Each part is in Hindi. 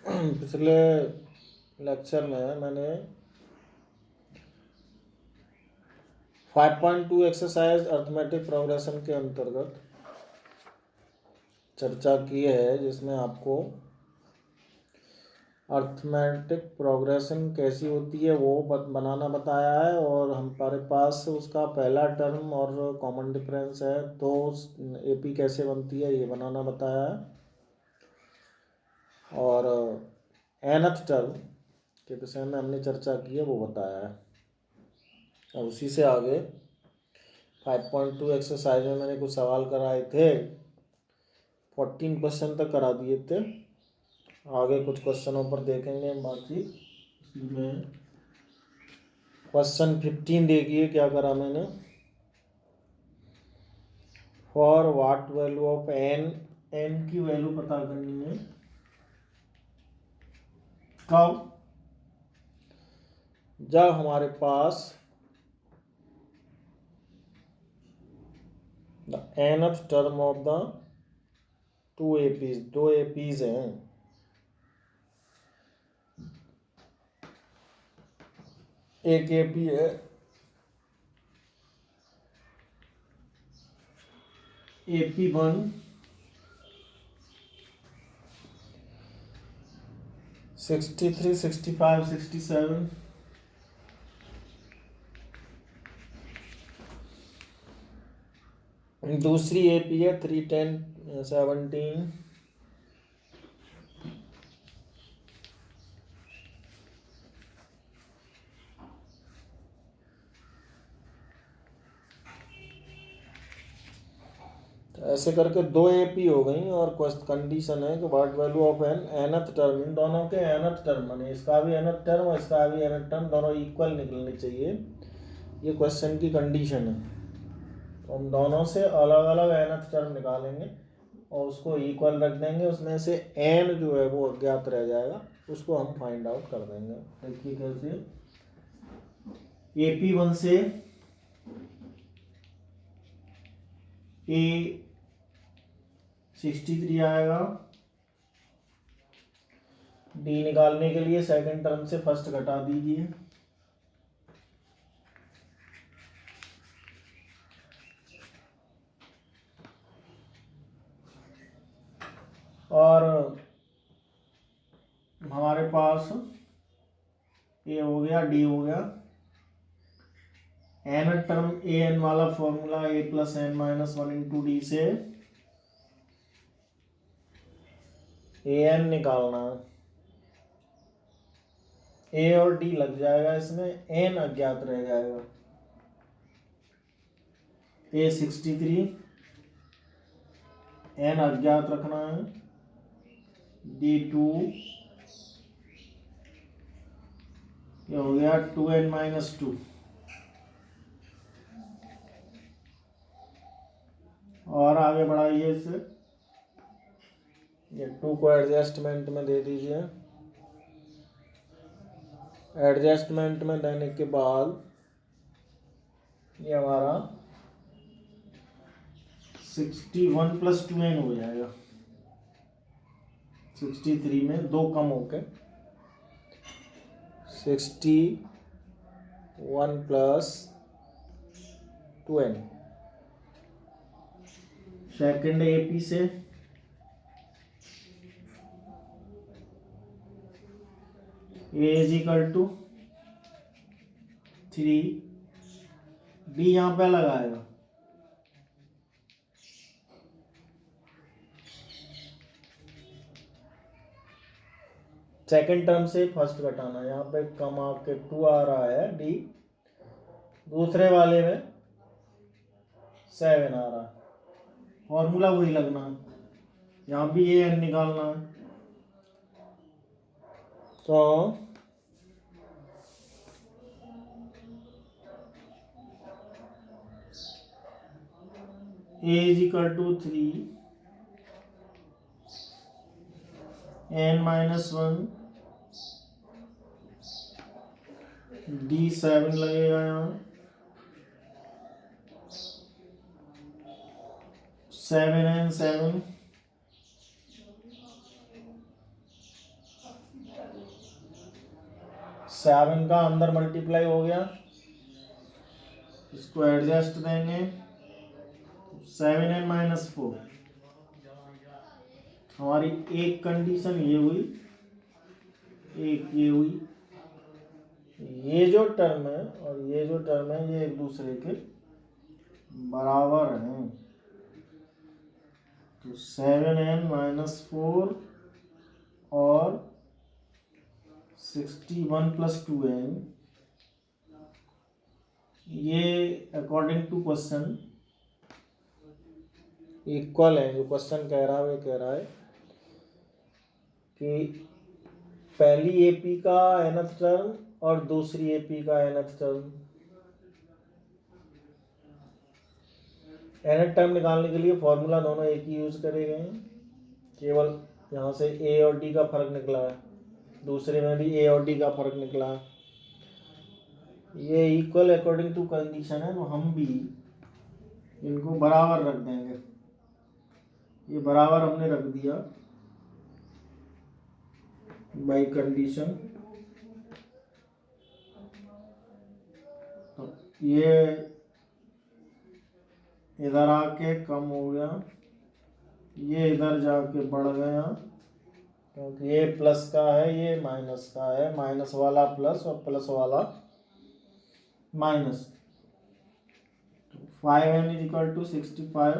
पिछले लेक्चर में मैंने 5.2 एक्सरसाइज अर्थमेटिक प्रोग्रेशन के अंतर्गत चर्चा की है, जिसमें आपको अर्थमेटिक प्रोग्रेशन कैसी होती है वो बनाना बताया है, और हमारे पास उसका पहला टर्म और कॉमन डिफरेंस है, तो एपी कैसे बनती है ये बनाना बताया है, और nth टर्म के विषय में हमने चर्चा की है वो बताया है। अब उसी से आगे 5.2 एक्सरसाइज में मैंने कुछ सवाल कराए थे, 14 क्वेश्चन तक करा दिए थे। आगे कुछ क्वेश्चनों पर देखेंगे बाकी। इसमें क्वेश्चन 15 देखिए क्या करा मैंने। For what value of n, n की वैल्यू पता करनी है। कब? जब हमारे पास the nth term of the दो एपीज हैं। एक एपी है AP1, 63, 65, 67। दूसरी एपी है 310, 17। ऐसे करके दो एपी हो गई, और कंडीशन है कि what value of n, nth term, इन दोनों के nth टर्म, माने इसका भी nth टर्म और इसका भी nth टर्म दोनों इक्वल निकलने चाहिए। ये क्वेश्चन की कंडीशन है। तो हम दोनों से अलग अलग nth टर्म निकालेंगे और उसको इक्वल रख देंगे, उसमें से n जो है वो अज्ञात रह जाएगा, उसको हम फाइंड आउट कर देंगे। देखिए कैसे। AP1 से A63 आएगा। डी निकालने के लिए सेकंड टर्म से फर्स्ट घटा दीजिए। और हमारे पास ए हो गया, डी हो गया। एन टर्म ए एन वाला फॉर्मूला A+n-1 इंटू डी से ए एन निकालना। ए और डी लग जाएगा, इसमें एन अज्ञात रह जाएगा। A63, एन अज्ञात रखना है। D2 ये हो गया 2n-2। और आगे बढ़ाइए इसे। ये 2 को एडजस्टमेंट में दे दीजिए। एडजस्टमेंट में देने के बाद ये हमारा 61 + 2n हो जाएगा। 63 में 2 कम होके 61 + 2n। सेकंड एपी से A = 3, डी यहाँ पे लगाएगा। सेकंड टर्म से फर्स्ट घटाना, यहाँ पे कम आके 2 आ रहा है डी, दूसरे वाले में 7 आ रहा है। फॉर्मूला वही लगना है, यहाँ भी ए एन निकालना है। तो A = 3, n-1, D7 लगेगा यहाँ। 7n7 7 का अंदर मल्टीप्लाई हो गया, इसको एडजस्ट देंगे, 7n-4। हमारी एक कंडीशन ये हुई, एक ये हुई। ये जो टर्म है और ये जो टर्म है ये एक दूसरे के बराबर हैं। तो 7n-4 और 61 + 2n, ये अकॉर्डिंग टू क्वेश्चन इक्वल है। जो क्वेश्चन कह रहा है वो कह रहा है कि पहली एपी का nth टर्म और दूसरी एपी का nth टर्म। nth टर्म निकालने के लिए फॉर्मूला दोनों एक ही यूज करे गए हैं, केवल यहाँ से ए और डी का फर्क निकला है, दूसरे में भी ए और डी का फर्क निकला है। ये इक्वल अकॉर्डिंग टू कंडीशन है, तो हम भी इनको बराबर रख देंगे। ये बराबर हमने रख दिया बाई कंडीशन। तो ये इधर आके कम हो गया, ये इधर जाके बढ़ गया, क्योंकि ये प्लस का है ये माइनस का है, माइनस वाला प्लस और प्लस वाला माइनस। 5n = 65,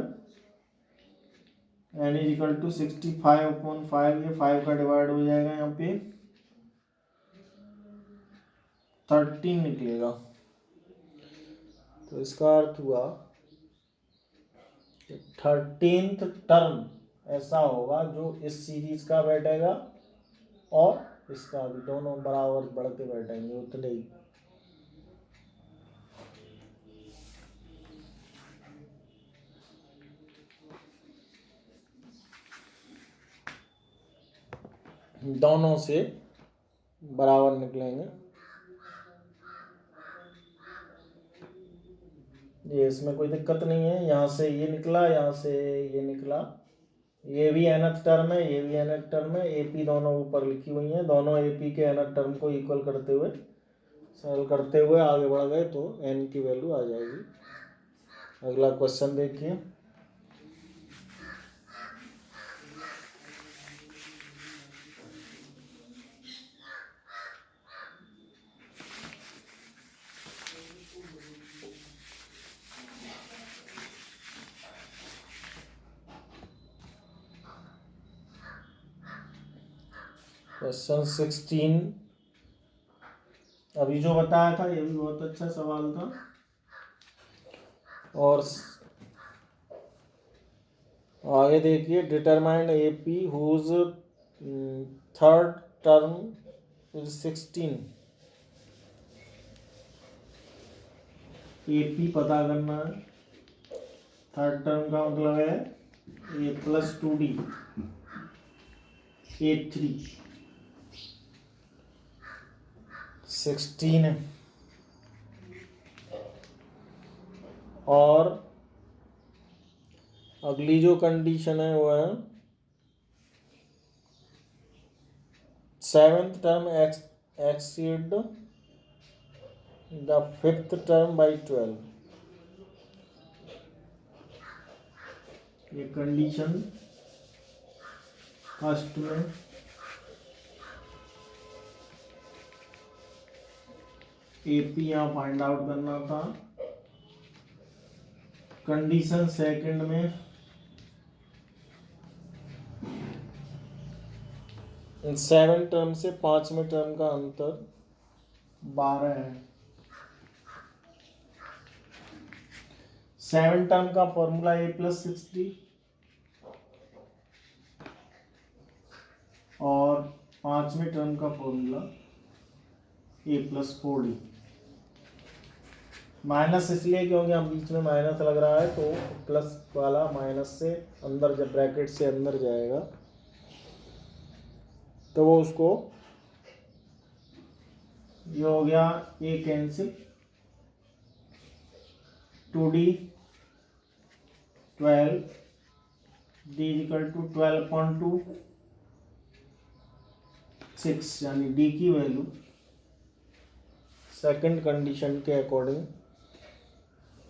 n = 65/5, ये 5 का डिवाइड हो जाएगा, यहाँ पे 13 निकलेगा। तो इसका अर्थ हुआ 13th टर्म ऐसा होगा जो इस सीरीज का बैठेगा और इसका भी, दोनों बराबर बढ़ के बैठेंगे उतने ही। दोनों से बराबर निकलेंगे। ये इसमें कोई दिक्कत नहीं है, यहाँ से ये निकला, यहाँ से ये निकला, ये भी nth टर्म है, ये भी nth टर्म है। एपी दोनों ऊपर लिखी हुई हैं, दोनों एपी के nth टर्म को इक्वल करते हुए सॉल्व करते हुए आगे बढ़ गए तो n की वैल्यू आ जाएगी। अगला क्वेश्चन देखिए। क्वेश्चन 16, अभी जो बताया था ये भी बहुत अच्छा सवाल था। और आगे देखिए, determine AP whose third term is 16। AP पता करना है, थर्ड टर्म का मतलब है ए प्लस 2d, A3 16 है। और अगली जो कंडीशन है वो है 7th term exceed the 5th term by 12। ये कंडीशन फर्स्ट में, एपी यहाँ फाइंड आउट करना था। कंडीशन सेकंड में इन 7 टर्म से 5वें टर्म का अंतर 12 है। 7 टर्म का फॉर्मूला a + 6d और 5वें टर्म का फॉर्मूला a + 4d। माइनस इसलिए क्योंकि हम बीच में माइनस लग रहा है, तो प्लस वाला माइनस से अंदर, जब ब्रैकेट से अंदर जाएगा तो वो उसको, ये हो गया a कैंसिल, 2d 12, d = 12/2 6, यानी d की वैल्यू सेकंड कंडीशन के अकॉर्डिंग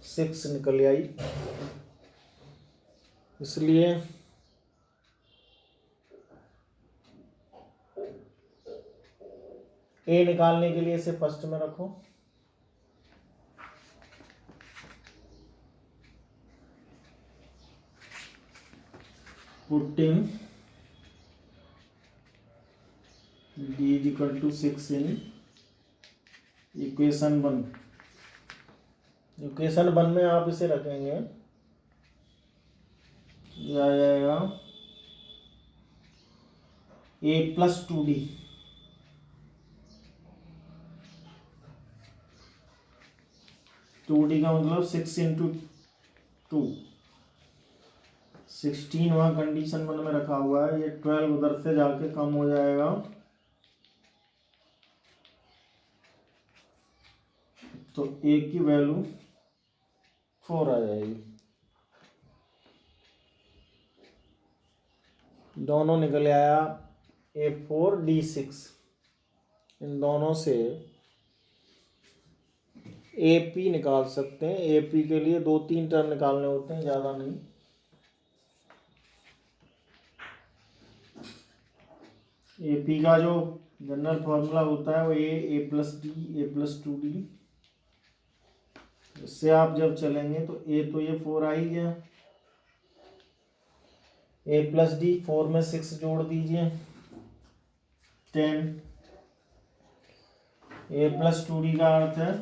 6 निकल आई, इसलिए ए निकालने के लिए इसे फर्स्ट में रखो। Putting d is equal to 6 in equation 1। Equation 1 में आप इसे रखेंगे, ये आ जाएगा a प्लस 2d, का मतलब 6 इंटू 2, 16 वहाँ कंडीशन 1 में रखा हुआ है, ये 12 उधर से जाके कम हो जाएगा, तो a की वैल्यू 4 आ जाएगी। दोनों निकल आया A4 D6। इन दोनों से AP निकाल सकते हैं। AP के लिए 2-3 टर्म निकालने होते हैं, ज़्यादा नहीं। AP का जो जनरल फॉर्मूला होता है वो A plus D, A plus 2D। इससे आप जब चलेंगे तो A तो ये 4 आ ही गया, A प्लस D 4 में 6 जोड़ दीजिए 10, A प्लस 2D का अर्थ है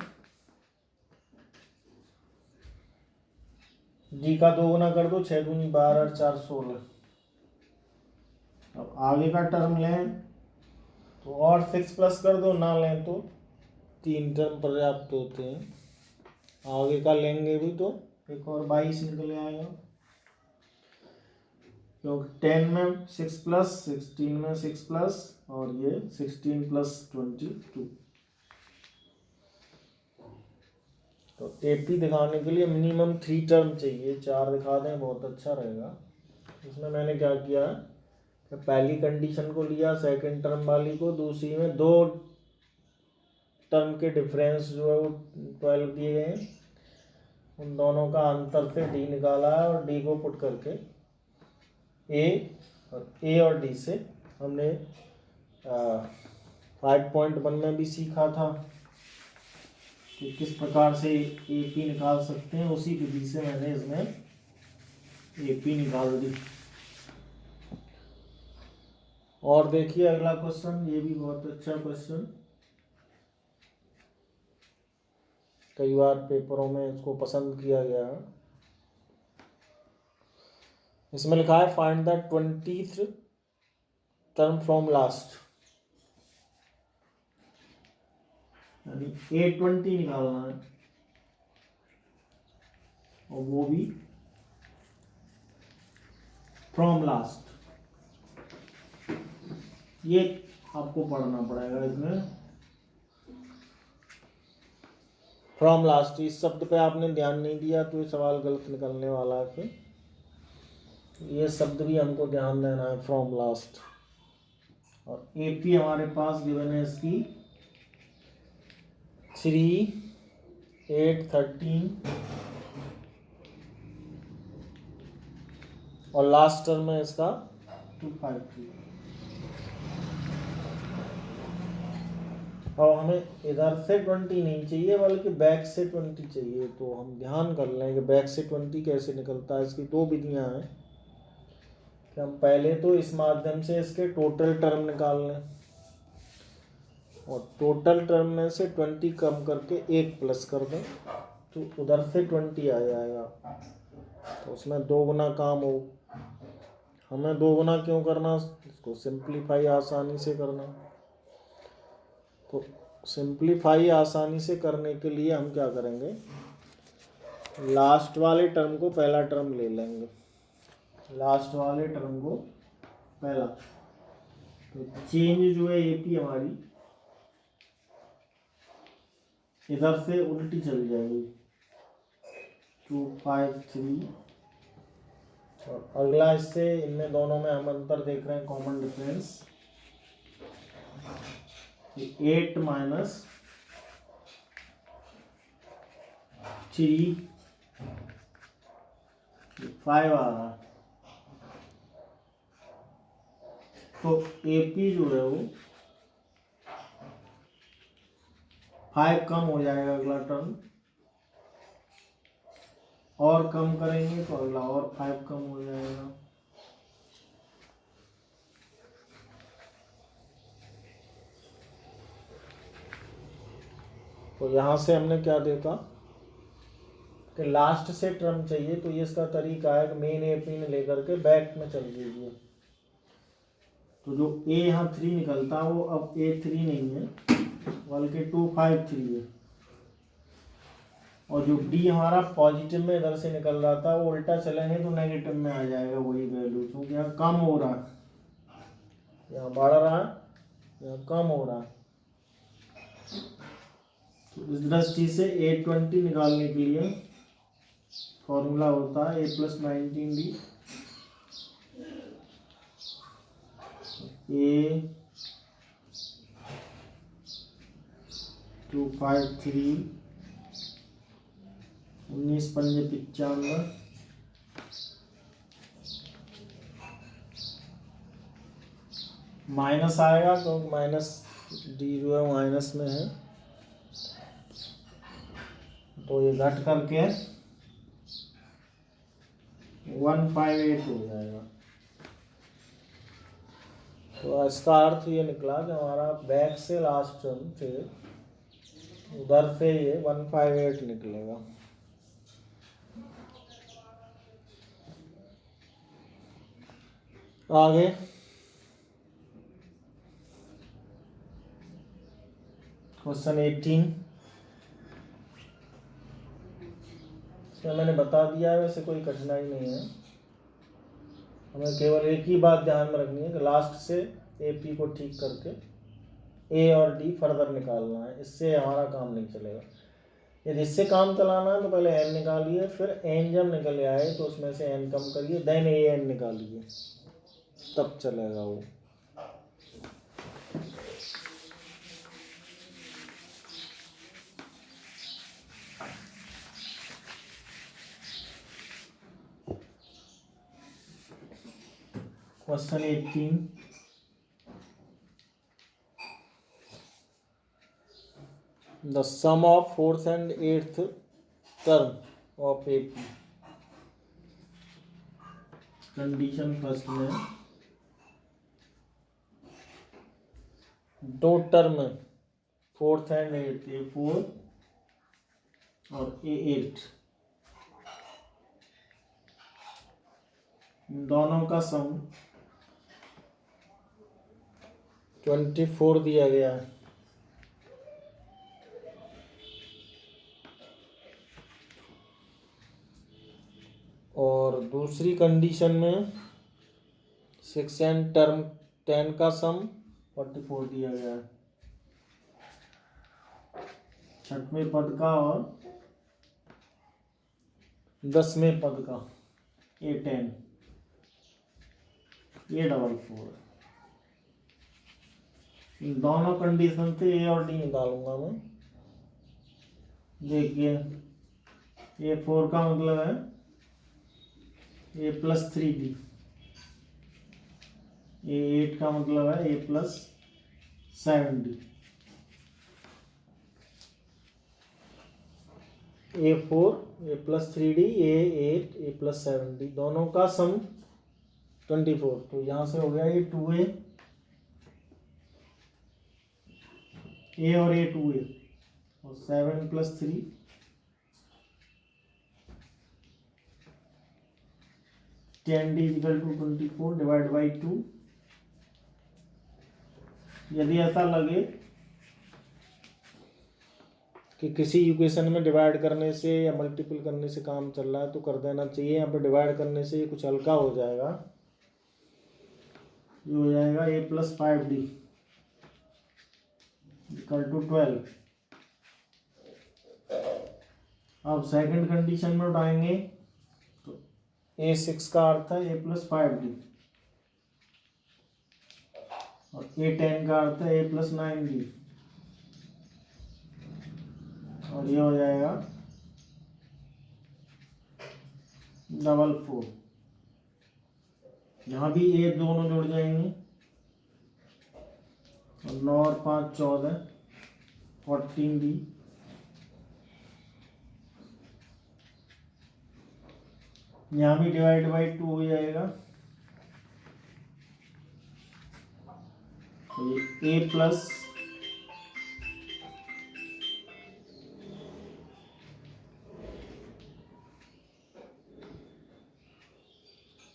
D का 2 गुना कर दो, 6 दूनी 12 और 4 16। अब आगे का टर्म लें तो और 6 प्लस कर दो, ना लें तो 3 टर्म पर्याप्त होते हैं। आगे का लेंगे भी तो एक और 22 निकल आएगा, क्योंकि 10 में 6 प्लस, 16 में 6 प्लस, और ये 16 प्लस 22। तो AP दिखाने के लिए मिनिमम 3 टर्म चाहिए, 4 दिखा दें बहुत अच्छा रहेगा। इसमें मैंने क्या किया कि पहली कंडीशन को लिया, सेकंड टर्म वाली को, दूसरी में 2 टर्म के डिफरेंस जो है वो 12 दिए गए हैं, उन दोनों का अंतर से D निकाला है, और D को पुट करके A और D से हमने 5.1 में भी सीखा था कि किस प्रकार से AP निकाल सकते हैं, उसी विधि से मैंने इसमें AP निकाल दी। और देखिए अगला क्वेश्चन, ये भी बहुत अच्छा क्वेश्चन, कई बार पेपरों में इसको पसंद किया गया है। इसमें लिखा है find the 20th term from last, यानी A20 निकालना है, और वो भी फ्रॉम लास्ट। ये आपको पढ़ना पड़ेगा इसमें, फ्रॉम लास्ट। इस शब्द पे आपने ध्यान नहीं दिया तो ये सवाल गलत निकलने वाला है। फिर ये शब्द भी हमको ध्यान देना है, फ्रॉम लास्ट। और AP हमारे पास गिवन है इसकी 3, 8, 13, और लास्ट टर्म है इसका 2, 5, 3। और हमें इधर से 20 नहीं चाहिए बल्कि बैक से 20 चाहिए, तो हम ध्यान कर लें कि बैक से 20 कैसे निकलता है। इसकी 2 विधियां हैं कि हम पहले तो इस माध्यम से इसके टोटल टर्म निकाल लें, और टोटल टर्म में से 20 कम करके 1 प्लस कर दें, तो उधर से 20 आ जाएगा, तो उसमें 2 गुना काम हो। हमें 2 गुना क्यों करना, इसको सिंप्लीफाई आसानी से करना। तो सिंप्लीफाई आसानी से करने के लिए हम क्या करेंगे, लास्ट वाले टर्म को पहला टर्म ले लेंगे, लास्ट वाले टर्म को पहला। तो चेंज जो है AP हमारी इधर से उल्टी चल जाएगी, 2, 5, 3। और अगला इससे, इनमें दोनों में हम अंतर देख रहे हैं, कॉमन डिफरेंस, 8 माइनस 3 5 आ रहा है, तो AP जो है वो 5 कम हो जाएगा अगला टर्म, और कम करेंगे तो अगला और 5 कम हो जाएगा। तो यहाँ से हमने क्या देखा कि लास्ट से टर्म चाहिए, तो ये इसका तरीका है कि मेन AP में लेकर के बैक में चल दीजिए। तो जो A यहाँ 3 निकलता है वो अब A3 नहीं है बल्कि 2 5 3 है, और जो D हमारा पॉजिटिव में इधर से निकल रहा था वो उल्टा चलेंगे तो नेगेटिव में आ जाएगा वही वैल्यू, क्योंकि यहाँ कम हो रहा है, यहाँ बढ़ रहा है, यहाँ कम हो रहा है। तो इस दृष्टि से A20 निकालने के लिए फॉर्मूला होता है A+19D A253 19 पंजे 95 माइनस आएगा क्योंकि माइनस D जो है माइनस में है, तो ये घट करके 158 हो जाएगा। तो इसका अर्थ ये निकला कि हमारा बैक से लास्ट टर्म फिर उधर से ये 158 निकलेगा। आगे क्वेश्चन 18, इसमें मैंने बता दिया है, वैसे कोई कठिनाई नहीं है, हमें केवल एक ही बात ध्यान में रखनी है कि लास्ट से AP को ठीक करके A और D फर्दर निकालना है, इससे हमारा काम नहीं चलेगा। यदि इससे काम चलाना है तो पहले N निकालिए, फिर N जब निकल आए तो उसमें से N कम करिए, देन AN निकालिए, तब चलेगा वो। Question 18, the sum of 4th and 8th term of AP, condition first में दो टर्म है 4th एंड 8th, A4 और A8, दोनों का सम 24 दिया गया है। और दूसरी कंडीशन में 6 एंड टर्म 10 का सम 44 दिया गया है, छठवें पद का और 10वें पद का A10, A44। दोनों कंडीशन से A और D निकालूंगा मैं। देखिए A4 का मतलब है A+3D, A8 का मतलब है A+7D, A4 A+3D A8 A+7D, दोनों का सम 24। तो यहाँ से हो गया ये 2A, A और A 2A, और 7+3 10D = 24 डिवाइड बाई 2। यदि ऐसा लगे कि किसी इक्वेशन में डिवाइड करने से या मल्टीपल करने से काम चल रहा है तो कर देना चाहिए। यहाँ पे डिवाइड करने से ये कुछ हल्का हो जाएगा, ये हो जाएगा A+5D = 12। अब सेकंड कंडीशन में उठाएंगे तो A6 का अर्थ है A+5D और A10 का अर्थ है A+9D, और ये हो जाएगा 44। यहाँ भी ए दोनों जुड़ जाएंगे, और 9 और 5 14, 14B। यहाँ भी डिवाइड बाई 2 हो जाएगा, तो ये ए प्लस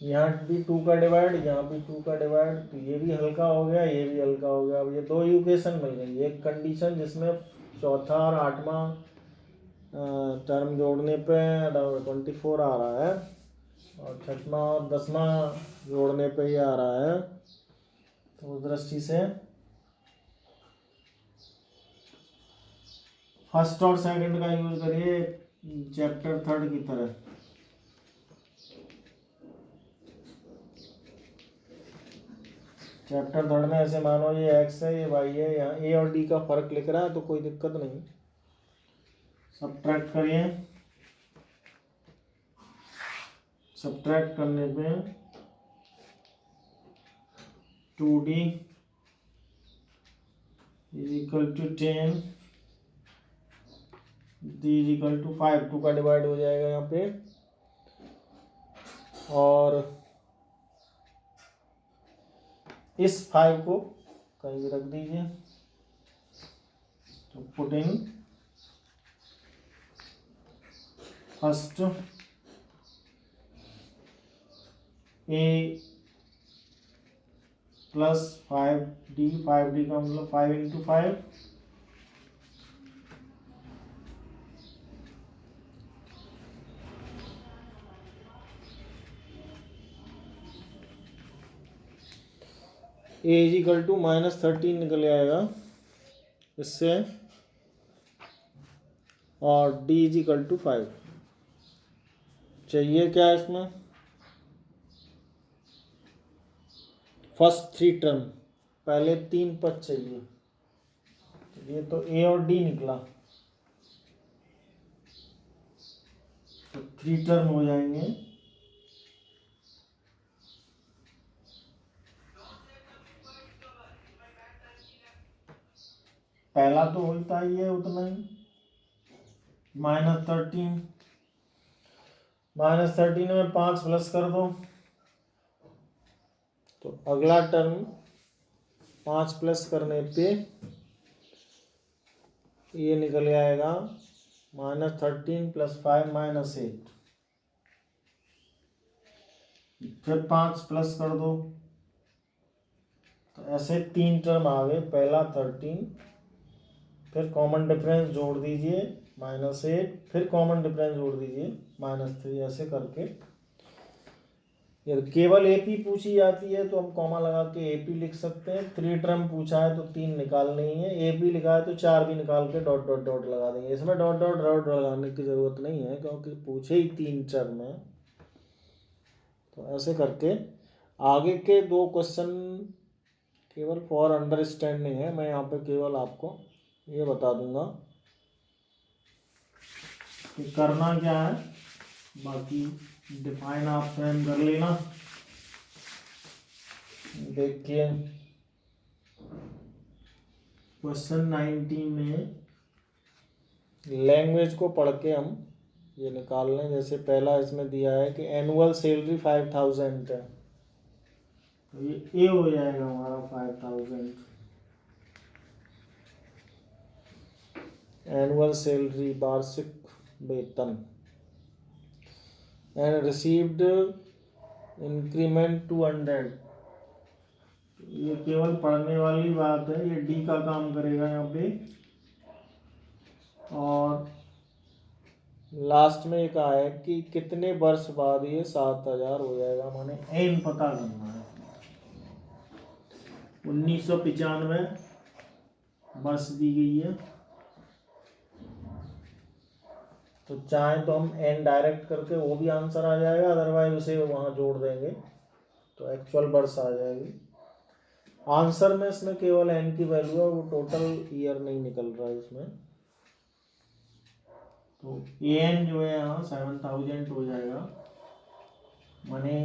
यहाँ भी 2 का डिवाइड, यहाँ भी 2 का डिवाइड, तो ये भी हल्का हो गया, ये भी हल्का हो गया। अब ये दो इक्वेशन मिल गई, एक कंडीशन जिसमें चौथा और आठवां टर्म जोड़ने पे 24 आ रहा है, और छठवां और 10वां जोड़ने पे ये आ रहा है। तो उस दृष्टि से फर्स्ट और सेकंड का यूज करिए चैप्टर 3 की तरह। चैप्टर 3 में ऐसे मानो ये एक्स है, ये वाई है, यहाँ ए और डी का फर्क लिख रहा है तो कोई दिक्कत नहीं, सब्ट्रैक्ट करिए। सब्ट्रैक्ट करने पे 2D is equal to 10, D is equal to 5, 2 का डिवाइड हो जाएगा यहाँ पे, और इस 5 को कहीं भी रख दीजिए। तो putting first A plus 5D, 5D का मतलब 5 इंटू 5, ए इज इक्वल टू -13 निकल आएगा इससे, और डी इज इक्वल टू 5। चाहिए क्या इसमें? फर्स्ट 3 टर्म, पहले 3 पद चाहिए। तो ये तो ए और डी निकला, तो 3 टर्म हो जाएंगे। पहला तो होता ही है उतना ही, -13, -13 में 5 प्लस कर दो, तो अगला टर्म 5 प्लस करने पे ये निकल आएगा -13 + 5 -8, फिर 5 प्लस कर दो, तो ऐसे 3 टर्म आ गए। पहला 13, फिर कॉमन डिफरेंस जोड़ दीजिए -8, फिर कॉमन डिफरेंस जोड़ दीजिए -3, ऐसे करके। यदि केवल एपी पूछी जाती है तो हम कॉमा लगा के एपी लिख सकते हैं। 3 टर्म पूछा है तो 3 निकालनी है, एपी लिखा है तो 4 भी निकाल के डॉट डॉट डॉट लगा देंगे। इसमें डॉट डॉट डॉट लगाने की ज़रूरत नहीं है क्योंकि पूछे ही 3 टर्म है। तो ऐसे करके आगे के 2 क्वेश्चन केवल फॉर अंडरस्टैंडिंग है, मैं यहाँ पे केवल आपको ये बता दूंगा कि करना क्या है, बाकी डिफाइन आप स्वयं कर लेना। देखिए क्वेश्चन 19 में लैंग्वेज को पढ़ के हम ये निकाल लें। जैसे पहला इसमें दिया है कि एनुअल सैलरी 5000 है, तो ये ए हो जाएगा हमारा 5000। एनुअल सैलरी वार्षिक वेतन, एंड रिसीव्ड इंक्रीमेंट 200। ये केवल पढ़ने वाली बात है, ये डी का काम करेगा यहाँ पे। और लास्ट में एक आया कि कितने वर्ष बाद ये 7000 हो जाएगा, माने एन पता करना है। 1995 वर्ष दी गई है, तो चाहे तो हम एन डायरेक्ट करके वो भी आंसर आ जाएगा, अदरवाइज उसे वहाँ जोड़ देंगे तो एक्चुअल वर्ष आ जाएगी। आंसर में इसमें केवल एन की वैल्यू है, वो टोटल ईयर नहीं निकल रहा है इसमें। तो एन जो है यहाँ 7000 हो जाएगा। माने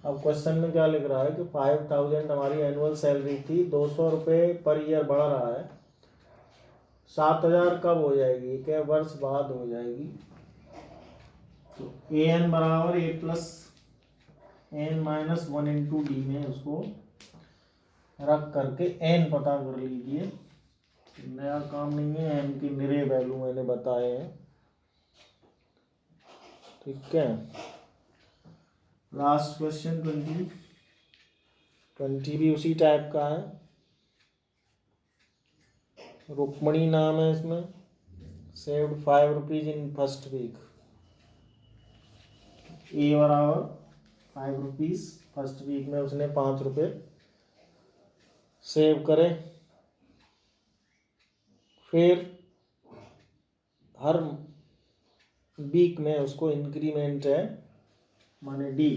अब क्वेश्चन में क्या लिख रहा है कि 5000 हमारी एनुअल सैलरी थी, 200 रुपये पर ईयर बढ़ रहा है, 7000 कब हो जाएगी, क्या वर्ष बाद हो जाएगी। तो ए एन बराबर a plus n minus 1 into d में उसको रख करके एन पता कर लीजिए। नया काम नहीं है, एन की निरे वैल्यू मैंने बताए हैं, ठीक है। लास्ट क्वेश्चन 20 भी उसी टाइप का है। रुक्मणी नाम है इसमें, saved 5 rupees in first week. A बराबर 5 रुपीज, फर्स्ट वीक में उसने 5 रुपये सेव करे। फिर हर वीक में उसको इंक्रीमेंट है, माने डी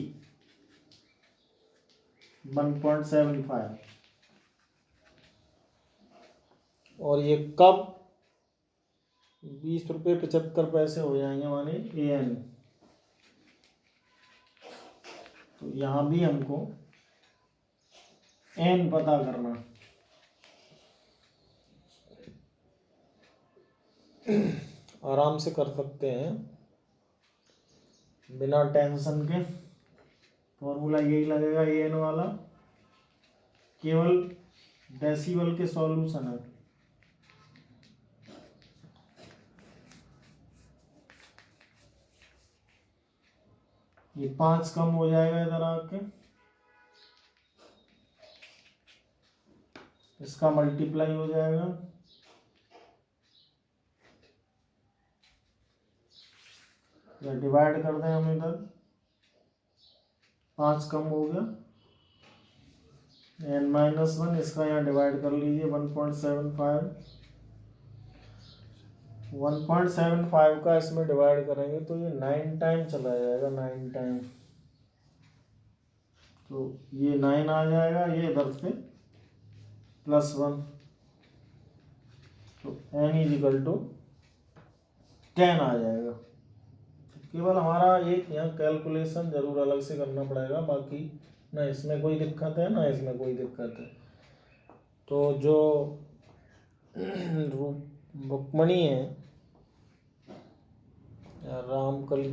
1.75, और ये कब 20 रुपये 75 पैसे हो जाएंगे, माने ए एन। तो यहाँ भी हमको एन पता करना, आराम से कर सकते हैं बिना टेंशन के। फॉर्मूला यही लगेगा ए एन वाला, केवल डेसिबल के सॉल्यूशन है। ये 5 कम हो जाएगा इधर आके, इसका मल्टीप्लाई हो जाएगा, या डिवाइड कर दें हम इधर, 5 कम हो गया, एन माइनस 1, इसका यहाँ डिवाइड कर लीजिए 1.75, 1.75 का इसमें डिवाइड करेंगे तो ये 9 टाइम चला जाएगा, 9 टाइम। तो ये 9 आ जाएगा, ये इधर से +1, तो n इजिकल टू 10 आ जाएगा। केवल हमारा एक यहाँ कैलकुलेशन जरूर अलग से करना पड़ेगा, बाकी ना इसमें कोई दिक्कत है ना इसमें कोई दिक्कत है। तो जो रुक्मणी है, रामकली,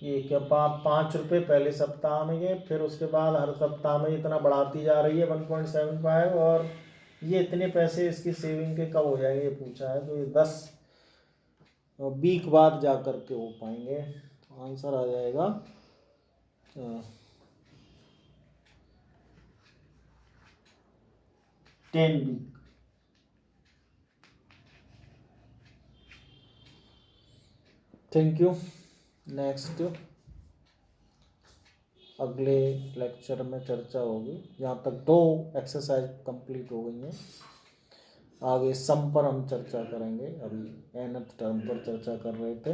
ये क्या 5 रुपये पहले सप्ताह में ये, फिर उसके बाद हर सप्ताह में इतना बढ़ाती जा रही है 1.75, और ये इतने पैसे इसकी सेविंग के कब हो जाएंगे ये पूछा है। तो ये 10 वीक बाद जा कर के हो पाएंगे। तो आंसर आ जाएगा 10 वीक। Thank you. नेक्स्ट अगले लेक्चर में चर्चा होगी। यहाँ तक 2 एक्सरसाइज कंप्लीट हो गई हैं, आगे सम पर हम चर्चा करेंगे। अभी nth टर्म पर चर्चा कर रहे थे।